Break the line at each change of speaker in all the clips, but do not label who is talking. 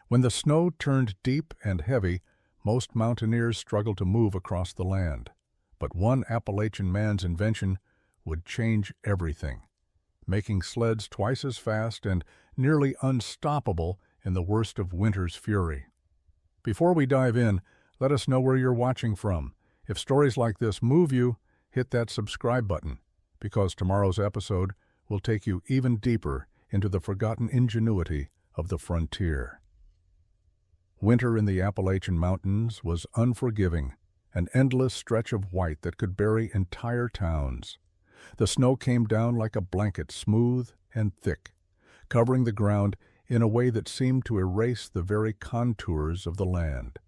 When the snow turned deep and heavy, most mountaineers struggled to move across the land. But one Appalachian man's invention would change everything, making sleds twice as fast and nearly unstoppable in the worst of winter's fury. Before we dive in, let us know where you're watching from. If stories like this move you, hit that subscribe button, because tomorrow's episode will take you even deeper into the forgotten ingenuity of the frontier. Winter in the Appalachian Mountains was unforgiving, an endless stretch of white that could bury entire towns. The snow came down like a blanket, smooth and thick, covering the ground in a way that seemed to erase the very contours of the land.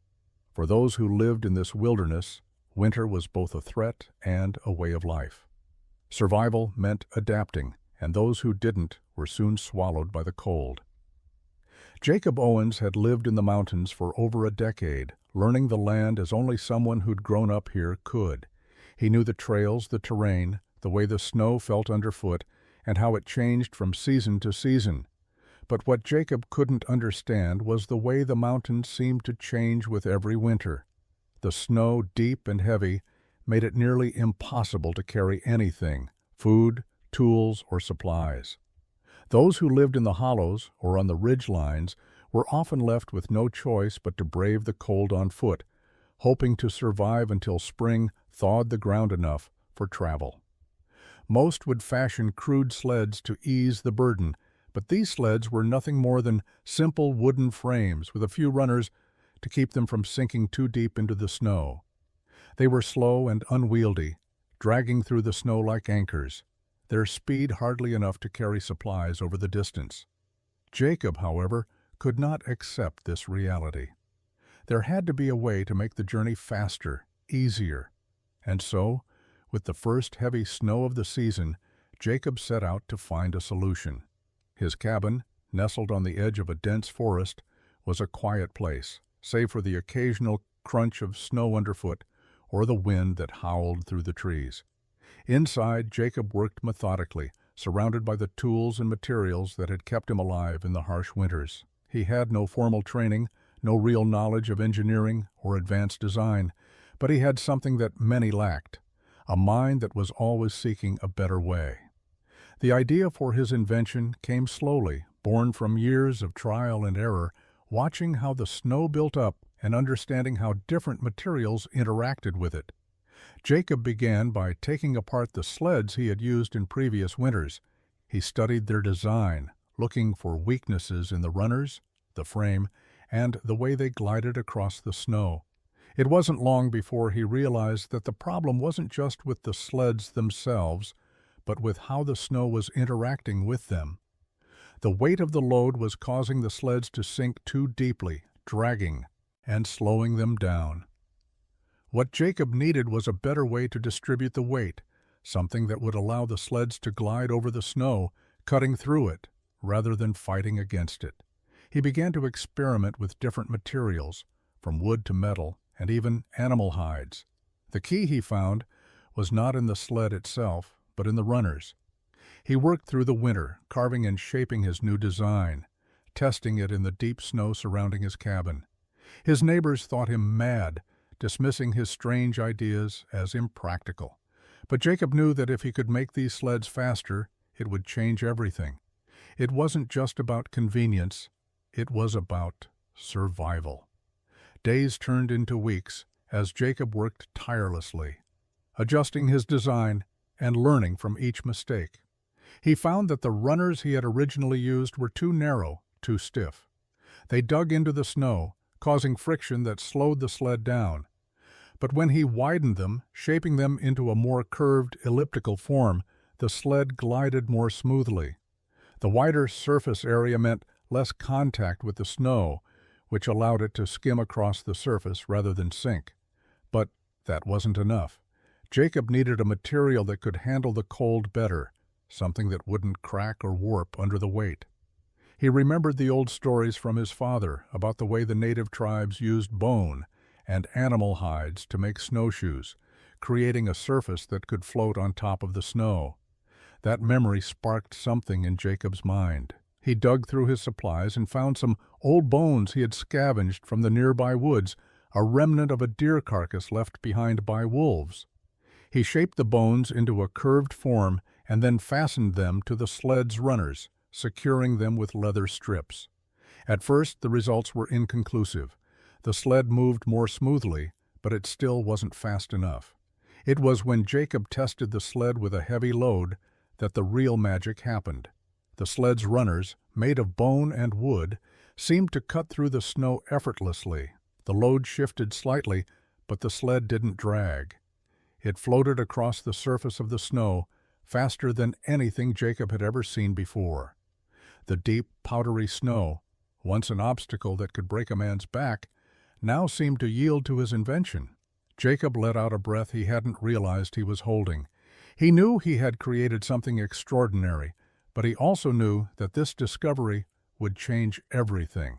For those who lived in this wilderness, winter was both a threat and a way of life. Survival meant adapting, and those who didn't were soon swallowed by the cold. Jacob Owens had lived in the mountains for over a decade, learning the land as only someone who'd grown up here could. He knew the trails, the terrain, the way the snow felt underfoot, and how it changed from season to season. But what Jacob couldn't understand was the way the mountains seemed to change with every winter. The snow, deep and heavy, made it nearly impossible to carry anything, food, tools, or supplies. Those who lived in the hollows or on the ridge lines were often left with no choice but to brave the cold on foot, hoping to survive until spring thawed the ground enough for travel. Most would fashion crude sleds to ease the burden, but these sleds were nothing more than simple wooden frames with a few runners to keep them from sinking too deep into the snow. They were slow and unwieldy, dragging through the snow like anchors, their speed hardly enough to carry supplies over the distance. Jacob, however, could not accept this reality. There had to be a way to make the journey faster, easier. And so, with the first heavy snow of the season, Jacob set out to find a solution. His cabin, nestled on the edge of a dense forest, was a quiet place, save for the occasional crunch of snow underfoot or the wind that howled through the trees. Inside, Jacob worked methodically, surrounded by the tools and materials that had kept him alive in the harsh winters. He had no formal training, no real knowledge of engineering or advanced design, but he had something that many lacked, a mind that was always seeking a better way. The idea for his invention came slowly, born from years of trial and error, watching how the snow built up and understanding how different materials interacted with it. Jacob began by taking apart the sleds he had used in previous winters. He studied their design, looking for weaknesses in the runners, the frame, and the way they glided across the snow. It wasn't long before he realized that the problem wasn't just with the sleds themselves, but with how the snow was interacting with them. The weight of the load was causing the sleds to sink too deeply, dragging and slowing them down. What Jacob needed was a better way to distribute the weight, something that would allow the sleds to glide over the snow, cutting through it, rather than fighting against it. He began to experiment with different materials, from wood to metal, and even animal hides. The key, he found, was not in the sled itself, but in the runners. He worked through the winter, carving and shaping his new design, testing it in the deep snow surrounding his cabin. His neighbors thought him mad, dismissing his strange ideas as impractical. But Jacob knew that if he could make these sleds faster, it would change everything. It wasn't just about convenience, it was about survival. Days turned into weeks as Jacob worked tirelessly, adjusting his design and learning from each mistake. He found that the runners he had originally used were too narrow, too stiff. They dug into the snow, causing friction that slowed the sled down. But when he widened them, shaping them into a more curved, elliptical form, the sled glided more smoothly. The wider surface area meant less contact with the snow, which allowed it to skim across the surface rather than sink. But that wasn't enough. Jacob needed a material that could handle the cold better, something that wouldn't crack or warp under the weight. He remembered the old stories from his father about the way the native tribes used bone and animal hides to make snowshoes, creating a surface that could float on top of the snow. That memory sparked something in Jacob's mind, He dug through his supplies and found some old bones he had scavenged from the nearby woods, a remnant of a deer carcass left behind by wolves. He shaped the bones into a curved form and then fastened them to the sled's runners, securing them with leather strips. At first, the results were inconclusive. The sled moved more smoothly, but it still wasn't fast enough. It was when Jacob tested the sled with a heavy load that the real magic happened. The sled's runners, made of bone and wood, seemed to cut through the snow effortlessly. The load shifted slightly, but the sled didn't drag. It floated across the surface of the snow faster than anything Jacob had ever seen before. The deep, powdery snow, once an obstacle that could break a man's back, now seemed to yield to his invention. Jacob let out a breath he hadn't realized he was holding. He knew he had created something extraordinary, but he also knew that this discovery would change everything.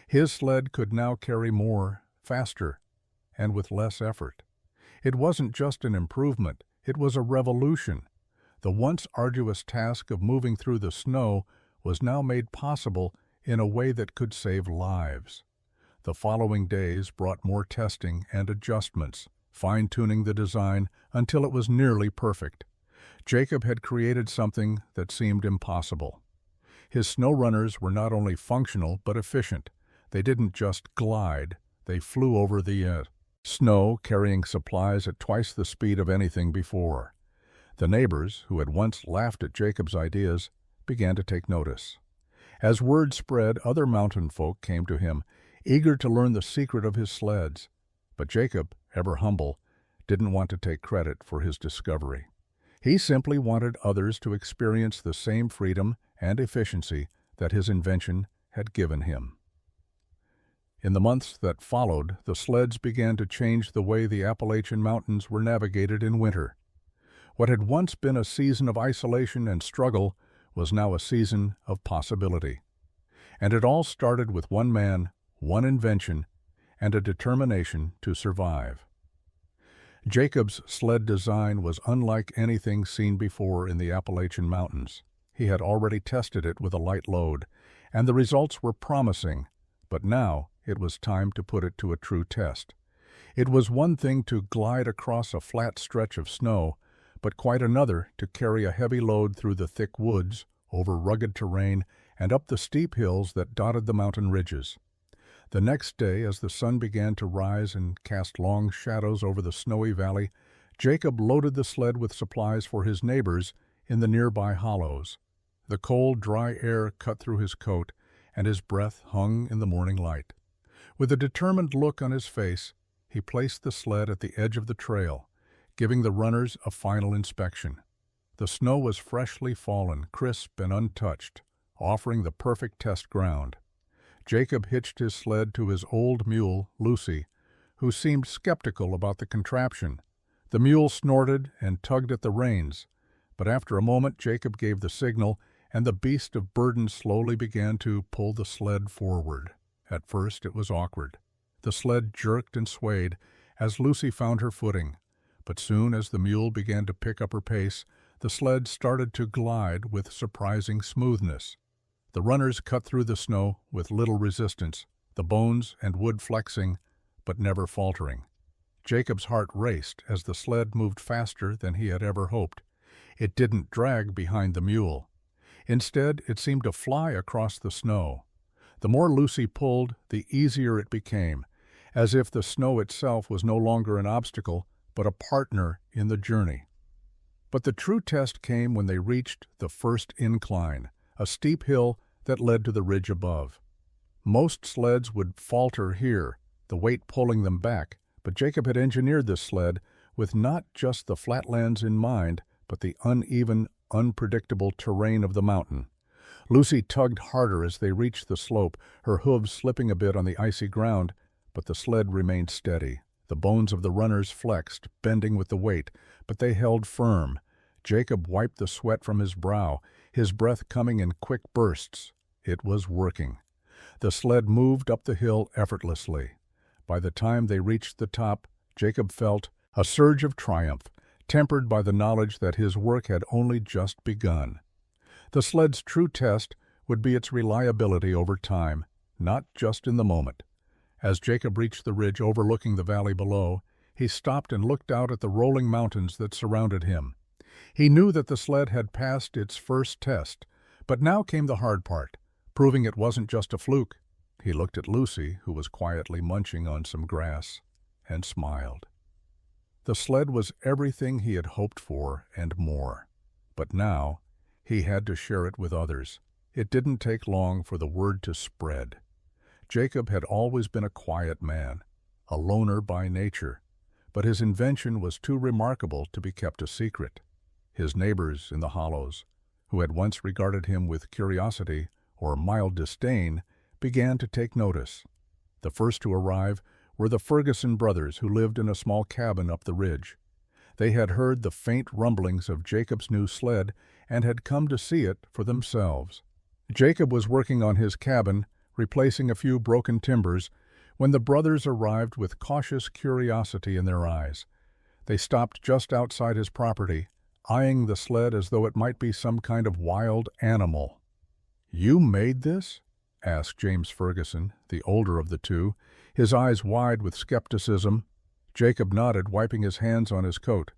His sled could now carry more, faster, and with less effort. It wasn't just an improvement, it was a revolution. The once arduous task of moving through the snow was now made possible in a way that could save lives. The following days brought more testing and adjustments, fine-tuning the design until it was nearly perfect. Jacob had created something that seemed impossible. His snow runners were not only functional but efficient. They didn't just glide, they flew over the snow, carrying supplies at twice the speed of anything before. The neighbors, who had once laughed at Jacob's ideas, began to take notice. As word spread, other mountain folk came to him, eager to learn the secret of his sleds. But Jacob, ever humble, didn't want to take credit for his discovery. He simply wanted others to experience the same freedom and efficiency that his invention had given him. In the months that followed, the sleds began to change the way the Appalachian Mountains were navigated in winter. What had once been a season of isolation and struggle was now a season of possibility. And it all started with one man, one invention, and a determination to survive. Jacob's sled design was unlike anything seen before in the Appalachian Mountains. He had already tested it with a light load, and the results were promising, but now it was time to put it to a true test. It was one thing to glide across a flat stretch of snow, but quite another to carry a heavy load through the thick woods, over rugged terrain, and up the steep hills that dotted the mountain ridges. The next day, as the sun began to rise and cast long shadows over the snowy valley, Jacob loaded the sled with supplies for his neighbors in the nearby hollows. The cold, dry air cut through his coat, and his breath hung in the morning light. With a determined look on his face, he placed the sled at the edge of the trail, giving the runners a final inspection. The snow was freshly fallen, crisp and untouched, offering the perfect test ground. Jacob hitched his sled to his old mule, Lucy, who seemed skeptical about the contraption. The mule snorted and tugged at the reins, but after a moment Jacob gave the signal, and the beast of burden slowly began to pull the sled forward. At first it was awkward. The sled jerked and swayed as Lucy found her footing, but soon as the mule began to pick up her pace, the sled started to glide with surprising smoothness. The runners cut through the snow with little resistance, the bones and wood flexing, but never faltering. Jacob's heart raced as the sled moved faster than he had ever hoped. It didn't drag behind the mule. Instead, it seemed to fly across the snow. The more Lucy pulled, the easier it became, as if the snow itself was no longer an obstacle, but a partner in the journey. But the true test came when they reached the first incline, a steep hill that led to the ridge above. Most sleds would falter here, the weight pulling them back, but Jacob had engineered this sled with not just the flatlands in mind, but the uneven, unpredictable terrain of the mountain. Lucy tugged harder as they reached the slope, her hooves slipping a bit on the icy ground, but the sled remained steady. The bones of the runners flexed, bending with the weight, but they held firm. Jacob wiped the sweat from his brow, his breath coming in quick bursts. It was working. The sled moved up the hill effortlessly. By the time they reached the top, Jacob felt a surge of triumph, tempered by the knowledge that his work had only just begun. The sled's true test would be its reliability over time, not just in the moment. As Jacob reached the ridge overlooking the valley below, he stopped and looked out at the rolling mountains that surrounded him. He knew that the sled had passed its first test, but now came the hard part, proving it wasn't just a fluke. He looked at Lucy, who was quietly munching on some grass, and smiled. The sled was everything he had hoped for and more. But now, he had to share it with others. It didn't take long for the word to spread. Jacob had always been a quiet man, a loner by nature, but his invention was too remarkable to be kept a secret. His neighbors in the hollows, who had once regarded him with curiosity or mild disdain, began to take notice. The first to arrive were the Ferguson brothers, who lived in a small cabin up the ridge. They had heard the faint rumblings of Jacob's new sled and had come to see it for themselves. Jacob was working on his cabin, replacing a few broken timbers, when the brothers arrived with cautious curiosity in their eyes. They stopped just outside his property, eyeing the sled as though it might be some kind of wild animal. "You made this?" asked James Ferguson, the older of the two, his eyes wide with skepticism. Jacob nodded, wiping his hands on his coat.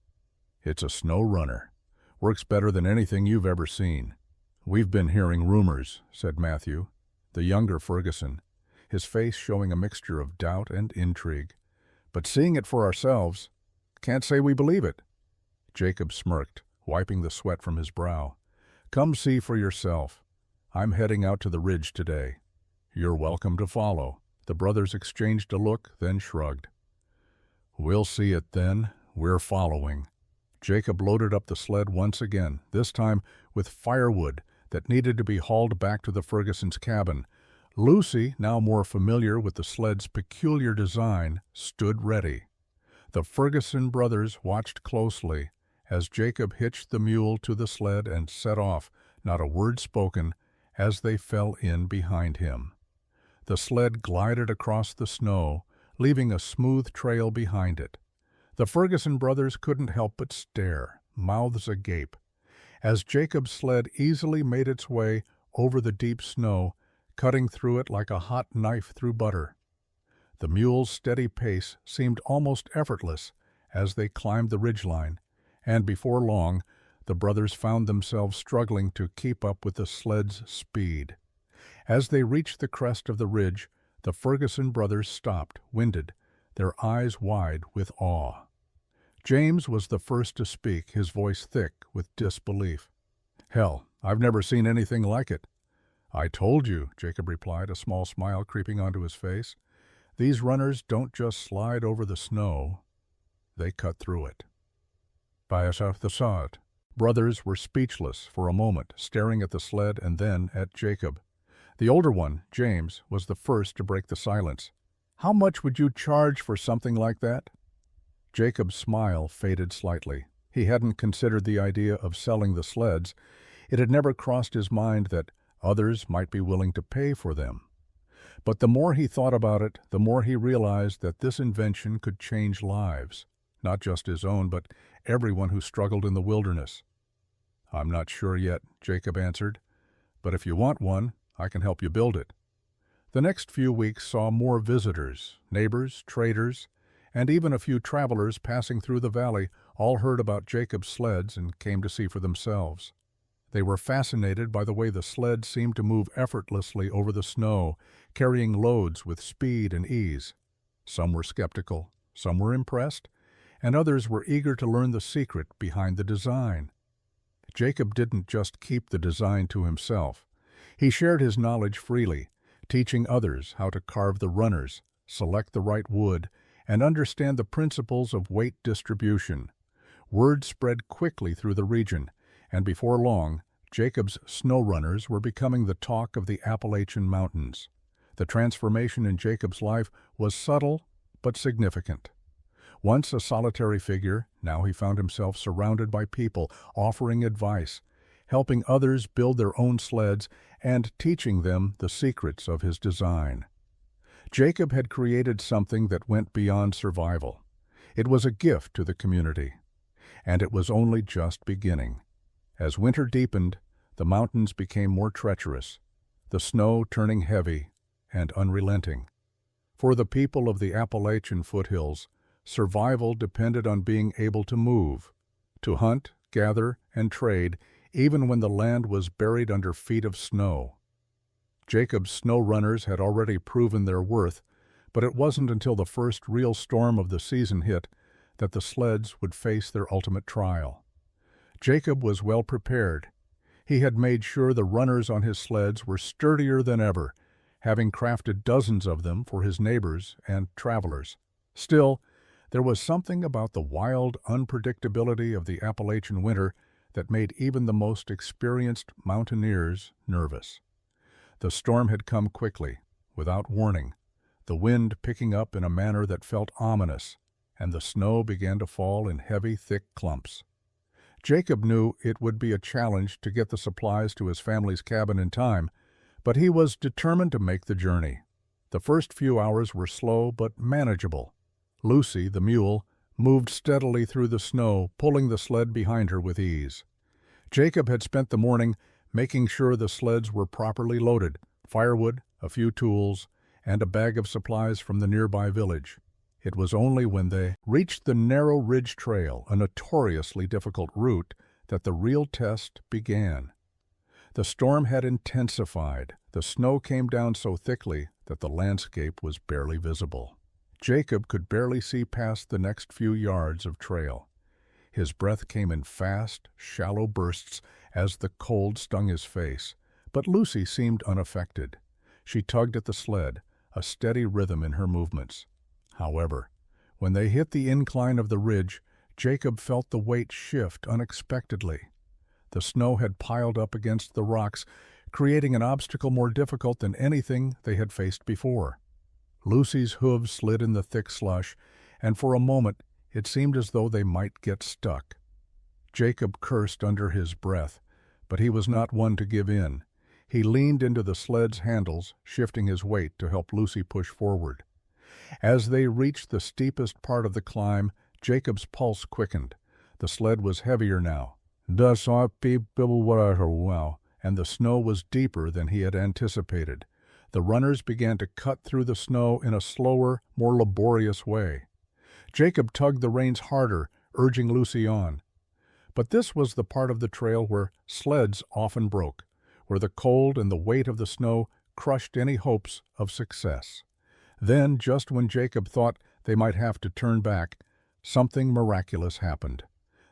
"It's a snow runner. Works better than anything you've ever seen." "We've been hearing rumors," said Matthew, the younger Ferguson, his face showing a mixture of doubt and intrigue. "But seeing it for ourselves, can't say we believe it." Jacob smirked, wiping the sweat from his brow. "Come see for yourself. I'm heading out to the ridge today." "You're welcome to follow." The brothers exchanged a look, then shrugged. "We'll see it then. We're following." Jacob loaded up the sled once again, this time with firewood that needed to be hauled back to the Fergusons' cabin. Lucy, now more familiar with the sled's peculiar design, stood ready. The Ferguson brothers watched closely as Jacob hitched the mule to the sled and set off, not a word spoken, as they fell in behind him. The sled glided across the snow, leaving a smooth trail behind it. The Ferguson brothers couldn't help but stare, mouths agape, as Jacob's sled easily made its way over the deep snow, cutting through it like a hot knife through butter. The mule's steady pace seemed almost effortless as they climbed the ridgeline, and before long, the brothers found themselves struggling to keep up with the sled's speed. As they reached the crest of the ridge, the Ferguson brothers stopped, winded, their eyes wide with awe. James was the first to speak, his voice thick with disbelief. "Hell, I've never seen anything like it." "I told you," Jacob replied, a small smile creeping onto his face. "These runners don't just slide over the snow, they cut through it." The sod. Brothers were speechless for a moment, staring at the sled and then at Jacob. The older one, James, was the first to break the silence. "How much would you charge for something like that?" Jacob's smile faded slightly. He hadn't considered the idea of selling the sleds. It had never crossed his mind that others might be willing to pay for them. But the more he thought about it, the more he realized that this invention could change lives, not just his own, but everyone who struggled in the wilderness. "I'm not sure yet," Jacob answered, "but if you want one, I can help you build it." The next few weeks saw more visitors, neighbors, traders, and even a few travelers passing through the valley all heard about Jacob's sleds and came to see for themselves. They were fascinated by the way the sled seemed to move effortlessly over the snow, carrying loads with speed and ease. Some were skeptical, some were impressed, and others were eager to learn the secret behind the design. Jacob didn't just keep the design to himself. He shared his knowledge freely, teaching others how to carve the runners, select the right wood, and understand the principles of weight distribution. Word spread quickly through the region, and before long, Jacob's snow runners were becoming the talk of the Appalachian Mountains. The transformation in Jacob's life was subtle but significant. Once a solitary figure, now he found himself surrounded by people, offering advice, helping others build their own sleds, and teaching them the secrets of his design. Jacob had created something that went beyond survival. It was a gift to the community, and it was only just beginning. As winter deepened, the mountains became more treacherous. the snow turning heavy and unrelenting. For the people of the Appalachian foothills, survival depended on being able to move, to hunt, gather, and trade, even when the land was buried under feet of snow. Jacob's snow runners had already proven their worth, but it wasn't until the first real storm of the season hit that the sleds would face their ultimate trial. Jacob was well prepared. He had made sure the runners on his sleds were sturdier than ever, having crafted dozens of them for his neighbors and travelers. Still, there was something about the wild unpredictability of the Appalachian winter that made even the most experienced mountaineers nervous. The storm had come quickly, without warning, the wind picking up in a manner that felt ominous, and the snow began to fall in heavy, thick clumps. Jacob knew it would be a challenge to get the supplies to his family's cabin in time, but he was determined to make the journey. The first few hours were slow but manageable. Lucy, the mule, moved steadily through the snow, pulling the sled behind her with ease. Jacob had spent the morning making sure the sleds were properly loaded, firewood, a few tools, and a bag of supplies from the nearby village. It was only when they reached the narrow ridge trail, a notoriously difficult route, that the real test began. The storm had intensified. The snow came down so thickly that the landscape was barely visible. Jacob could barely see past the next few yards of trail. His breath came in fast, shallow bursts as the cold stung his face, but Lucy seemed unaffected. She tugged at the sled, a steady rhythm in her movements. However, when they hit the incline of the ridge, Jacob felt the weight shift unexpectedly. The snow had piled up against the rocks, creating an obstacle more difficult than anything they had faced before. Lucy's hooves slid in the thick slush, and for a moment it seemed as though they might get stuck. Jacob cursed under his breath, but he was not one to give in. He leaned into the sled's handles, shifting his weight to help Lucy push forward. As they reached the steepest part of the climb, Jacob's pulse quickened. The sled was heavier now, and the snow was deeper than he had anticipated. The runners began to cut through the snow in a slower, more laborious way. Jacob tugged the reins harder, urging Lucy on. But this was the part of the trail where sleds often broke, where the cold and the weight of the snow crushed any hopes of success. Then, just when Jacob thought they might have to turn back, something miraculous happened.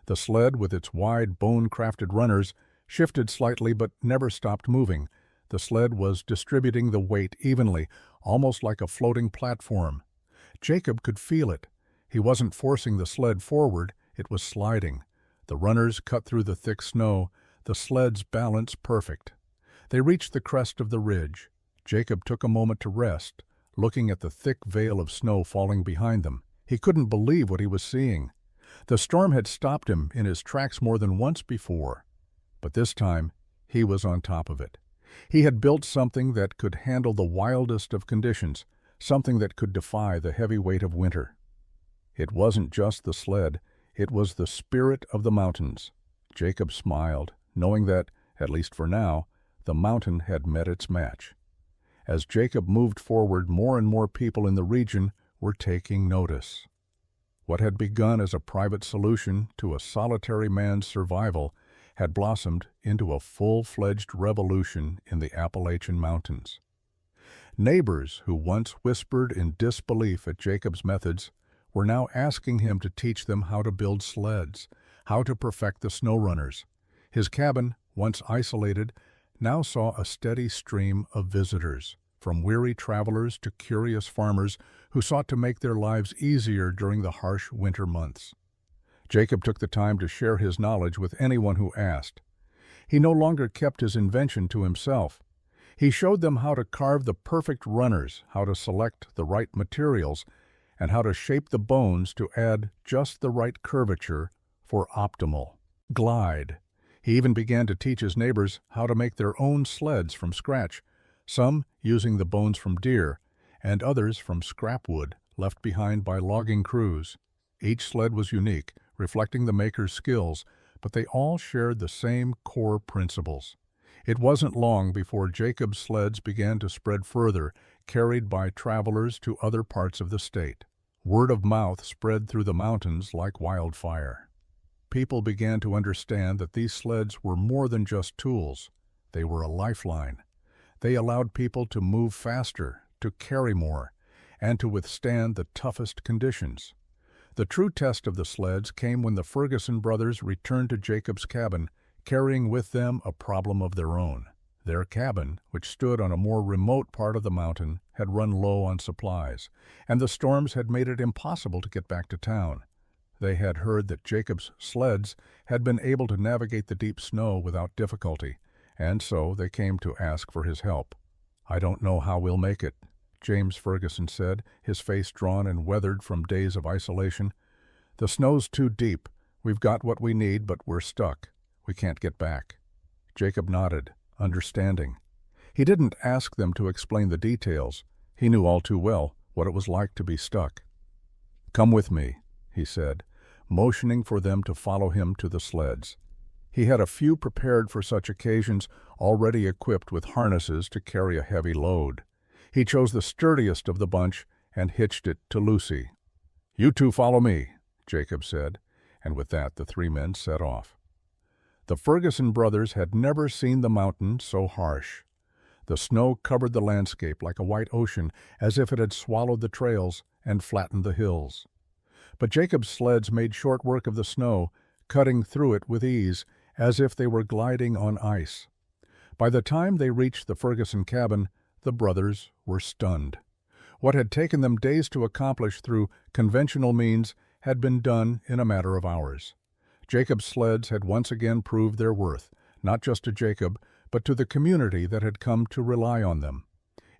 The sled, with its wide, bone-crafted runners, shifted slightly but never stopped moving. The sled was distributing the weight evenly, almost like a floating platform. Jacob could feel it. He wasn't forcing the sled forward, it was sliding. The runners cut through the thick snow, the sled's balance perfect. They reached the crest of the ridge. Jacob took a moment to rest, looking at the thick veil of snow falling behind them. He couldn't believe what he was seeing. The storm had stopped him in his tracks more than once before, but this time he was on top of it. He had built something that could handle the wildest of conditions, something that could defy the heavy weight of winter. It wasn't just the sled, it was the spirit of the mountains. Jacob smiled, knowing that, at least for now, the mountain had met its match. As Jacob moved forward, more and more people in the region were taking notice. What had begun as a private solution to a solitary man's survival had blossomed into a full-fledged revolution in the Appalachian Mountains. Neighbors who once whispered in disbelief at Jacob's methods were now asking him to teach them how to build sleds, how to perfect the snow runners. His cabin, once isolated, now saw a steady stream of visitors, from weary travelers to curious farmers who sought to make their lives easier during the harsh winter months. Jacob took the time to share his knowledge with anyone who asked. He no longer kept his invention to himself. He showed them how to carve the perfect runners, how to select the right materials, and how to shape the bones to add just the right curvature for optimal glide. He even began to teach his neighbors how to make their own sleds from scratch, some using the bones from deer, and others from scrap wood left behind by logging crews. Each sled was unique, reflecting the maker's skills, but they all shared the same core principles. It wasn't long before Jacob's sleds began to spread further, carried by travelers to other parts of the state. Word of mouth spread through the mountains like wildfire. People began to understand that these sleds were more than just tools. They were a lifeline. They allowed people to move faster, to carry more, and to withstand the toughest conditions. The true test of the sleds came when the Ferguson brothers returned to Jacob's cabin, carrying with them a problem of their own. Their cabin, which stood on a more remote part of the mountain, had run low on supplies, and the storms had made it impossible to get back to town. They had heard that Jacob's sleds had been able to navigate the deep snow without difficulty, and so they came to ask for his help. "I don't know how we'll make it," James Ferguson said, his face drawn and weathered from days of isolation. "The snow's too deep. We've got what we need, but we're stuck. We can't get back." Jacob nodded, understanding. He didn't ask them to explain the details. He knew all too well what it was like to be stuck. "Come with me," he said, motioning for them to follow him to the sleds. He had a few prepared for such occasions, already equipped with harnesses to carry a heavy load. He chose the sturdiest of the bunch and hitched it to Lucy. "You two follow me," Jacob said, and with that the three men set off. The Ferguson brothers had never seen the mountain so harsh. The snow covered the landscape like a white ocean, as if it had swallowed the trails and flattened the hills. But Jacob's sleds made short work of the snow, cutting through it with ease, as if they were gliding on ice. By the time they reached the Ferguson cabin, the brothers were stunned. What had taken them days to accomplish through conventional means had been done in a matter of hours. Jacob's sleds had once again proved their worth, not just to Jacob, but to the community that had come to rely on them.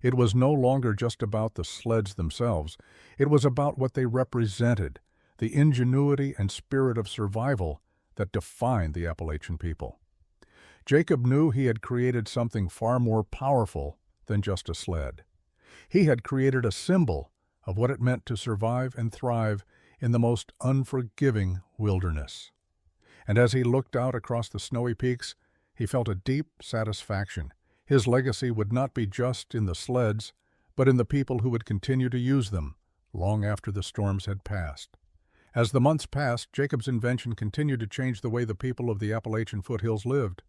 It was no longer just about the sleds themselves. It was about what they represented, the ingenuity and spirit of survival that defined the Appalachian people. Jacob knew he had created something far more powerful than just a sled. He had created a symbol of what it meant to survive and thrive in the most unforgiving wilderness. And as he looked out across the snowy peaks, he felt a deep satisfaction. His legacy would not be just in the sleds, but in the people who would continue to use them long after the storms had passed. As the months passed, Jacob's invention continued to change the way the people of the Appalachian foothills lived.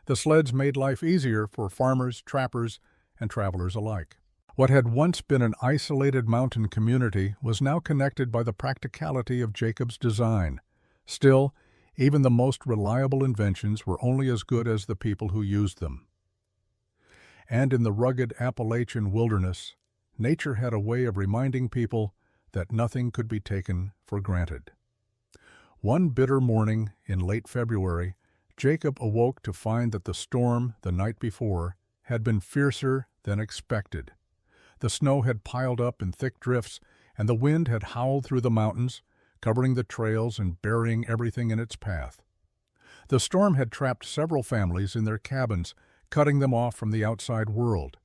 The sleds made life easier for farmers, trappers, and travelers alike. What had once been an isolated mountain community was now connected by the practicality of Jacob's design. Still, even the most reliable inventions were only as good as the people who used them. And in the rugged Appalachian wilderness, nature had a way of reminding people that nothing could be taken for granted. One bitter morning in late February, Jacob awoke to find that the storm the night before had been fiercer than expected. The snow had piled up in thick drifts, and the wind had howled through the mountains, covering the trails and burying everything in its path. The storm had trapped several families in their cabins, cutting them off from the outside world.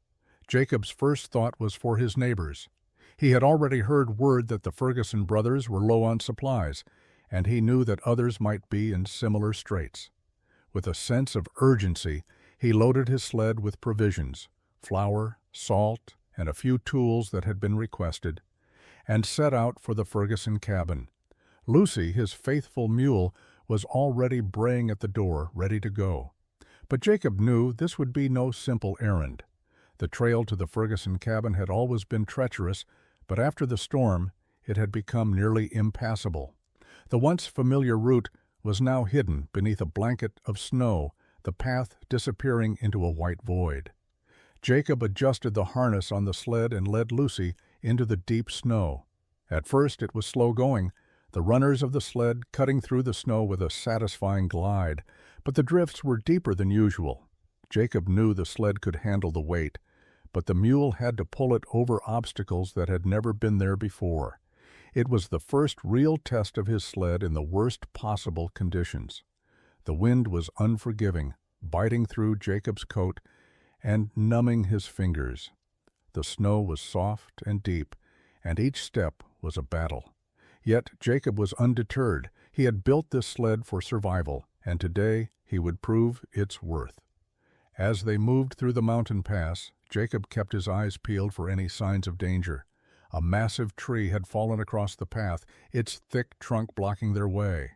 Jacob's first thought was for his neighbors. He had already heard word that the Ferguson brothers were low on supplies, and he knew that others might be in similar straits. With a sense of urgency, he loaded his sled with provisions, flour, salt, and a few tools that had been requested, and set out for the Ferguson cabin. Lucy, his faithful mule, was already braying at the door, ready to go. But Jacob knew this would be no simple errand. The trail to the Ferguson cabin had always been treacherous, but after the storm, it had become nearly impassable. The once familiar route was now hidden beneath a blanket of snow, the path disappearing into a white void. Jacob adjusted the harness on the sled and led Lucy into the deep snow. At first it was slow going, the runners of the sled cutting through the snow with a satisfying glide, but the drifts were deeper than usual. Jacob knew the sled could handle the weight, but the mule had to pull it over obstacles that had never been there before. It was the first real test of his sled in the worst possible conditions. The wind was unforgiving, biting through Jacob's coat and numbing his fingers. The snow was soft and deep, and each step was a battle. Yet Jacob was undeterred. He had built this sled for survival, and today he would prove its worth. As they moved through the mountain pass, Jacob kept his eyes peeled for any signs of danger. A massive tree had fallen across the path, its thick trunk blocking their way.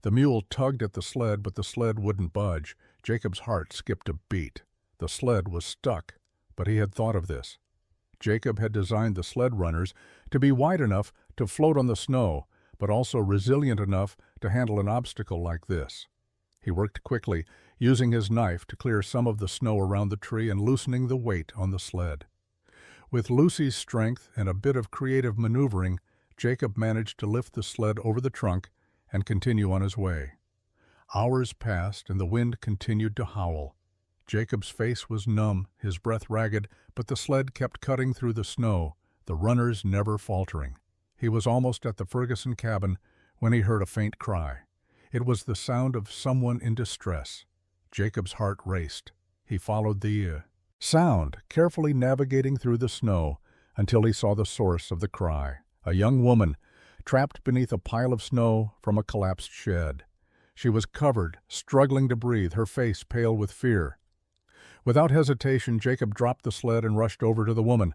The mule tugged at the sled, but the sled wouldn't budge. Jacob's heart skipped a beat. The sled was stuck, but he had thought of this. Jacob had designed the sled runners to be wide enough to float on the snow, but also resilient enough to handle an obstacle like this. He worked quickly, using his knife to clear some of the snow around the tree and loosening the weight on the sled. With Lucy's strength and a bit of creative maneuvering, Jacob managed to lift the sled over the trunk and continue on his way. Hours passed and the wind continued to howl. Jacob's face was numb, his breath ragged, but the sled kept cutting through the snow, the runners never faltering. He was almost at the Ferguson cabin when he heard a faint cry. It was the sound of someone in distress. Jacob's heart raced. He followed the sound, carefully navigating through the snow until he saw the source of the cry, a young woman trapped beneath a pile of snow from a collapsed shed. She was covered, struggling to breathe, her face pale with fear. Without hesitation, Jacob dropped the sled and rushed over to the woman.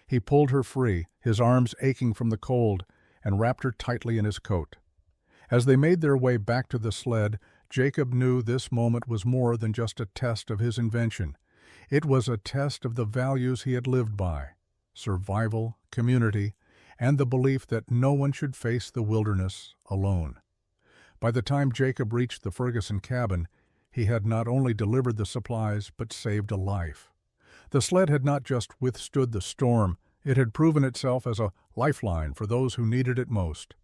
He pulled her free, his arms aching from the cold, and wrapped her tightly in his coat. As they made their way back to the sled, Jacob knew this moment was more than just a test of his invention. It was a test of the values he had lived by: survival, community, and the belief that no one should face the wilderness alone. By the time Jacob reached the Ferguson cabin, he had not only delivered the supplies but saved a life. The sled had not just withstood the storm, it had proven itself as a lifeline for those who needed it most.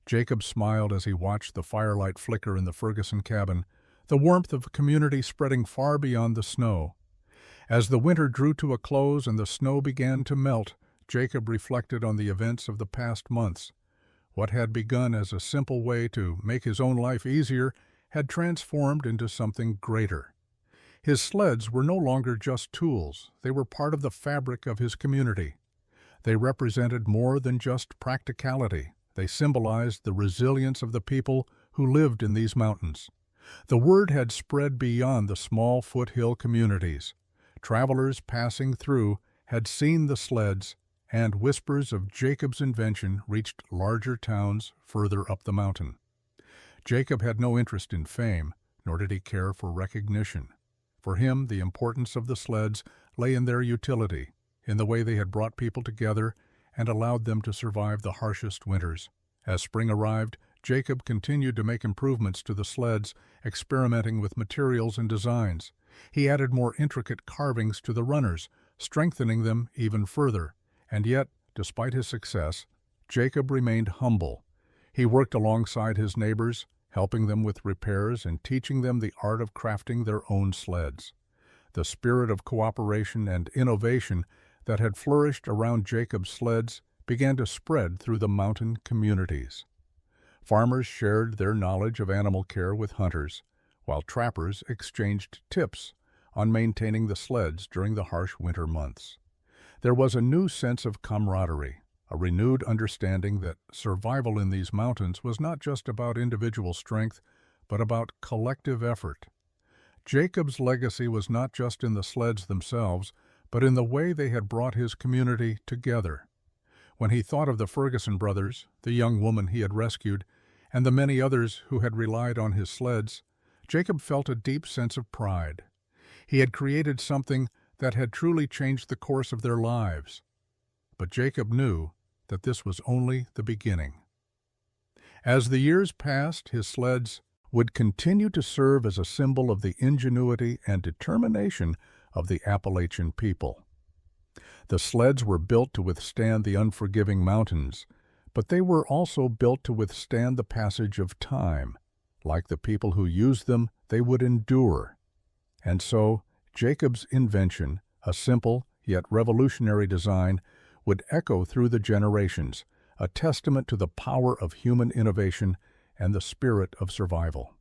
Jacob smiled as he watched the firelight flicker in the Ferguson cabin, the warmth of community spreading far beyond the snow. As the winter drew to a close and the snow began to melt, Jacob reflected on the events of the past months. What had begun as a simple way to make his own life easier had transformed into something greater. His sleds were no longer just tools, they were part of the fabric of his community. They represented more than just practicality. They symbolized the resilience of the people who lived in these mountains. The word had spread beyond the small foothill communities. Travelers passing through had seen the sleds, and whispers of Jacob's invention reached larger towns further up the mountain. Jacob had no interest in fame, nor did he care for recognition. For him, the importance of the sleds lay in their utility, in the way they had brought people together and allowed them to survive the harshest winters. As spring arrived, Jacob continued to make improvements to the sleds, experimenting with materials and designs. He added more intricate carvings to the runners, strengthening them even further. And yet, despite his success, Jacob remained humble. He worked alongside his neighbors, helping them with repairs and teaching them the art of crafting their own sleds. The spirit of cooperation and innovation that had flourished around Jacob's sleds began to spread through the mountain communities. Farmers shared their knowledge of animal care with hunters, while trappers exchanged tips on maintaining the sleds during the harsh winter months. There was a new sense of camaraderie, a renewed understanding that survival in these mountains was not just about individual strength, but about collective effort. Jacob's legacy was not just in the sleds themselves, but in the way they had brought his community together. When he thought of the Ferguson brothers, the young woman he had rescued, and the many others who had relied on his sleds, Jacob felt a deep sense of pride. He had created something that had truly changed the course of their lives. But Jacob knew that this was only the beginning. As the years passed, his sleds would continue to serve as a symbol of the ingenuity and determination of the Appalachian people. The sleds were built to withstand the unforgiving mountains, but they were also built to withstand the passage of time. Like the people who used them, they would endure. And so, Jacob's invention, a simple yet revolutionary design, would echo through the generations, a testament to the power of human innovation and the spirit of survival.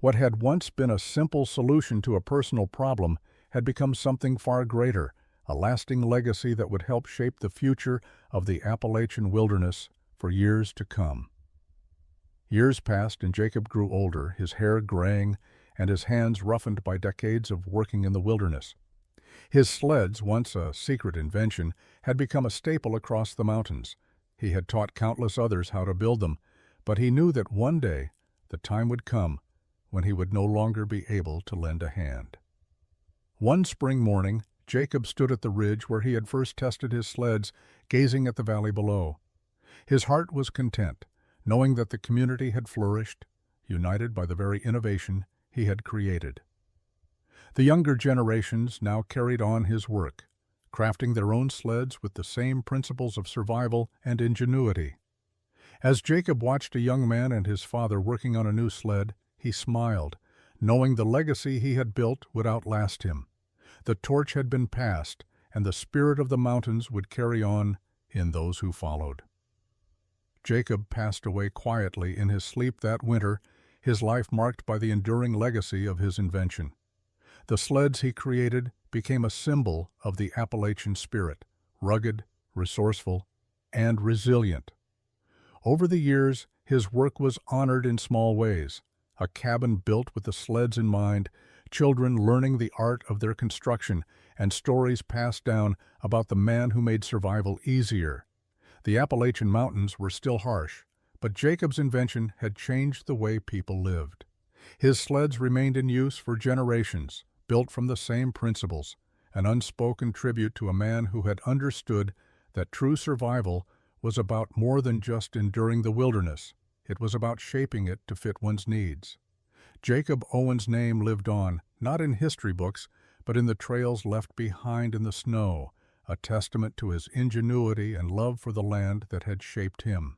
What had once been a simple solution to a personal problem had become something far greater, a lasting legacy that would help shape the future of the Appalachian wilderness for years to come. Years passed and Jacob grew older, his hair graying and his hands roughened by decades of working in the wilderness. His sleds, once a secret invention, had become a staple across the mountains. He had taught countless others how to build them, but he knew that one day the time would come when he would no longer be able to lend a hand. One spring morning, Jacob stood at the ridge where he had first tested his sleds, gazing at the valley below. His heart was content, knowing that the community had flourished, united by the very innovation he had created. The younger generations now carried on his work, crafting their own sleds with the same principles of survival and ingenuity. As Jacob watched a young man and his father working on a new sled, he smiled, knowing the legacy he had built would outlast him. The torch had been passed, and the spirit of the mountains would carry on in those who followed. Jacob passed away quietly in his sleep that winter, his life marked by the enduring legacy of his invention. The sleds he created became a symbol of the Appalachian spirit, rugged, resourceful, and resilient. Over the years, his work was honored in small ways. A cabin built with the sleds in mind, children learning the art of their construction, and stories passed down about the man who made survival easier. The Appalachian Mountains were still harsh, but Jacob's invention had changed the way people lived. His sleds remained in use for generations, built from the same principles, an unspoken tribute to a man who had understood that true survival was about more than just enduring the wilderness. It was about shaping it to fit one's needs. Jacob Owen's name lived on, not in history books, but in the trails left behind in the snow, a testament to his ingenuity and love for the land that had shaped him.